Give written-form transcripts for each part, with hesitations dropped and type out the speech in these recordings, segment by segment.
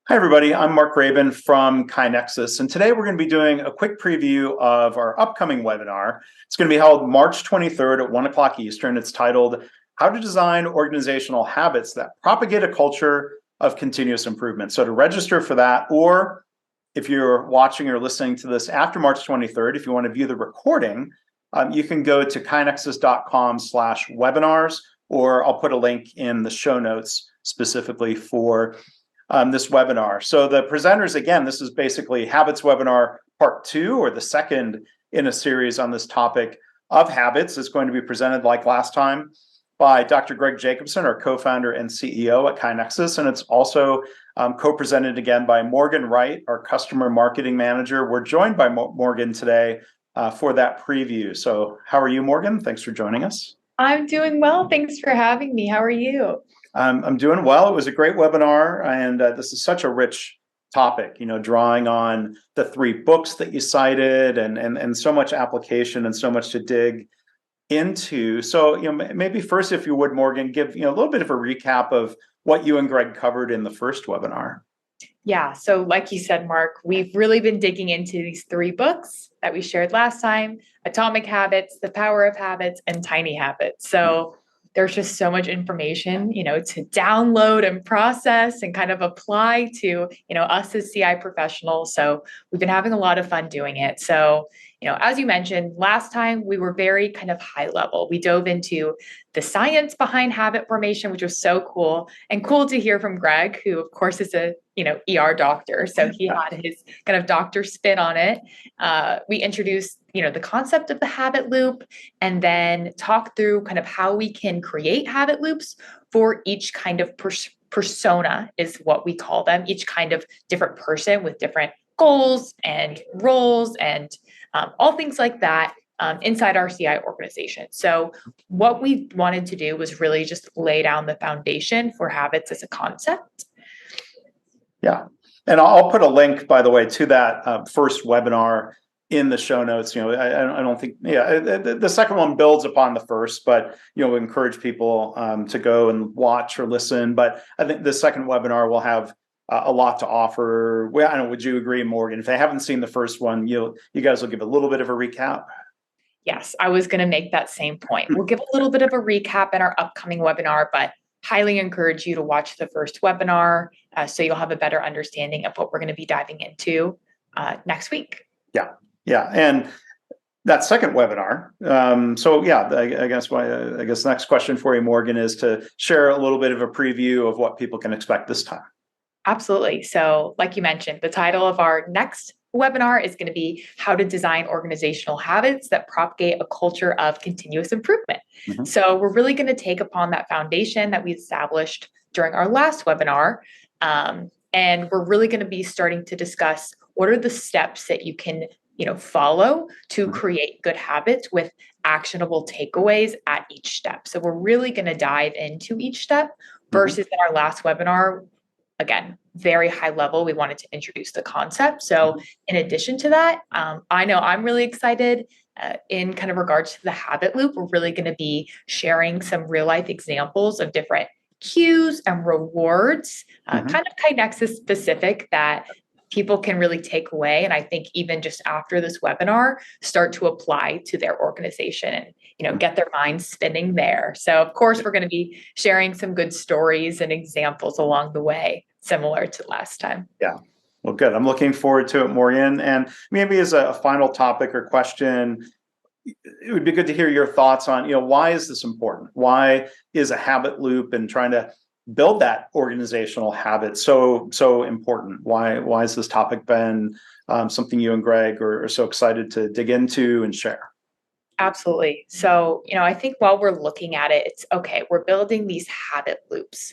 Hi, everybody. I'm Mark Graban from KaiNexus, and today we're going to be doing a quick preview of our upcoming webinar. It's going to be held March 23rd at 1 o'clock Eastern. It's titled, How to Design Organizational Habits That Propagate a Culture of Continuous Improvement. So to register for that, or if you're watching or listening to this after March 23rd, if you want to view the recording, you can go to kainexus.com/webinars, or I'll put a link in the show notes specifically for this webinar. So the presenters, again, this is basically Habits Webinar Part 2, or the second in a series on this topic of habits. It's going to be presented like last time by Dr. Greg Jacobson, our co-founder and CEO at KaiNexus, and it's also co-presented again by Morgan Wright, our customer marketing manager. We're joined by Morgan today for that preview. So how are you, Morgan? Thanks for joining us. I'm doing well. Thanks for having me. How are you? I'm doing well. It was a great webinar, and this is such a rich topic, drawing on the 3 books that you cited and so much application and so much to dig into. So, maybe first, if you would, Morgan, give, a little bit of a recap of what you and Greg covered in the first webinar. Yeah. So like you said, Mark, we've really been digging into these 3 books that we shared last time: Atomic Habits, The Power of Habits, and Tiny Habits. So there's just so much information, to download and process and kind of apply to, us as CI professionals. So we've been having a lot of fun doing it. So, as you mentioned, last time we were very kind of high level. We dove into the science behind habit formation, which was so cool, and cool to hear from Greg, who of course is a, ER doctor. So he had his kind of doctor spin on it. We introduced, the concept of the habit loop, and then talk through kind of how we can create habit loops for each kind of persona, is what we call them, each kind of different person with different goals and roles and all things like that inside our CI organization. So what we wanted to do was really just lay down the foundation for habits as a concept. Yeah. And I'll put a link, by the way, to that first webinar in the show notes. I don't think, the second one builds upon the first, but, we encourage people to go and watch or listen. But I think the second webinar will have a lot to offer. Well, I don't know, would you agree, Morgan? If they haven't seen the first one, you guys will give a little bit of a recap. Yes, I was going to make that same point. We'll give a little bit of a recap in our upcoming webinar, but highly encourage you to watch the first webinar so you'll have a better understanding of what we're going to be diving into next week. Yeah. And that second webinar. I guess next question for you, Morgan, is to share a little bit of a preview of what people can expect this time. Absolutely. So like you mentioned, the title of our next webinar is going to be How to Design Organizational Habits That Propagate a Culture of Continuous Improvement. Mm-hmm. So we're really going to take upon that foundation that we established during our last webinar. And we're really going to be starting to discuss what are the steps that you can follow to create good habits with actionable takeaways at each step. So we're really going to dive into each step versus in our last webinar, again, very high level. We wanted to introduce the concept. So in addition to that, I know I'm really excited in kind of regards to the habit loop. We're really going to be sharing some real life examples of different cues and rewards, kind of KaiNexus specific, that people can really take away. And I think even just after this webinar, start to apply to their organization and, get their minds spinning there. So of course, we're going to be sharing some good stories and examples along the way, similar to last time. Yeah. Well, good. I'm looking forward to it, Morgan. And maybe as a final topic or question, it would be good to hear your thoughts on, why is this important? Why is a habit loop and trying to build that organizational habit so important? Why has this topic been something you and Greg are so excited to dig into and share? Absolutely. So, I think while we're looking at it, it's okay, we're building these habit loops.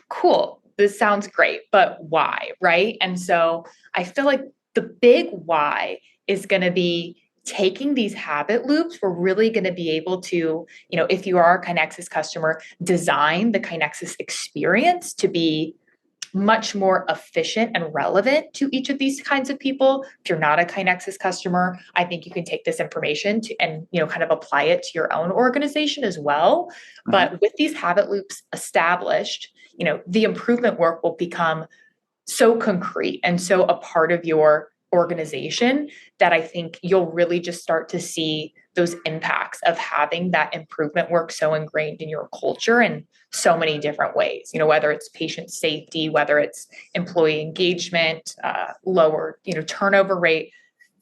Cool. This sounds great, but why, right? And so I feel like the big why is going to be taking these habit loops. We're really going to be able to, if you are a KaiNexus customer, design the KaiNexus experience to be much more efficient and relevant to each of these kinds of people. If you're not a KaiNexus customer, I think you can take this information and kind of apply it to your own organization as well. But with these habit loops established, the improvement work will become so concrete and so a part of your organization that I think you'll really just start to see those impacts of having that improvement work so ingrained in your culture in so many different ways, whether it's patient safety, whether it's employee engagement, lower, turnover rate,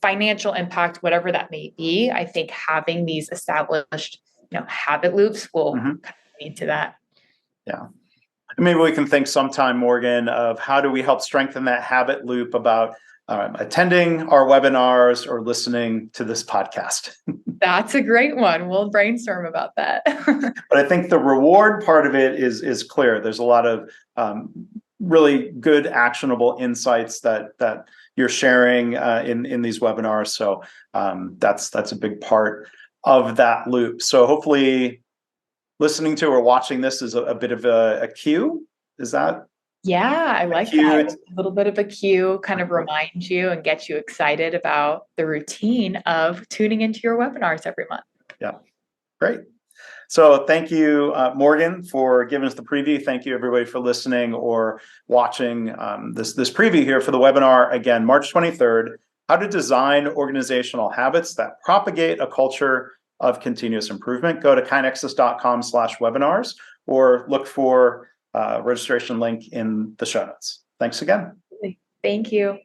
financial impact, whatever that may be. I think having these established, habit loops will kind of lead to that. Yeah. Maybe we can think sometime, Morgan, of how do we help strengthen that habit loop about attending our webinars or listening to this podcast. That's a great one. We'll brainstorm about that. But I think the reward part of it is clear. There's a lot of really good, actionable insights that you're sharing in these webinars. So that's a big part of that loop. So hopefully, listening to or watching this is a bit of a cue. Is that? Yeah, I like that. A little bit of a cue, kind of remind you and get you excited about the routine of tuning into your webinars every month. Yeah, great. So thank you, Morgan, for giving us the preview. Thank you, everybody, for listening or watching this preview here for the webinar. Again, March 23rd, How to Design Organizational Habits That Propagate a Culture of Continuous Improvement. Go to kainexus.com/webinars or look for registration link in the show notes. Thanks again. Thank you.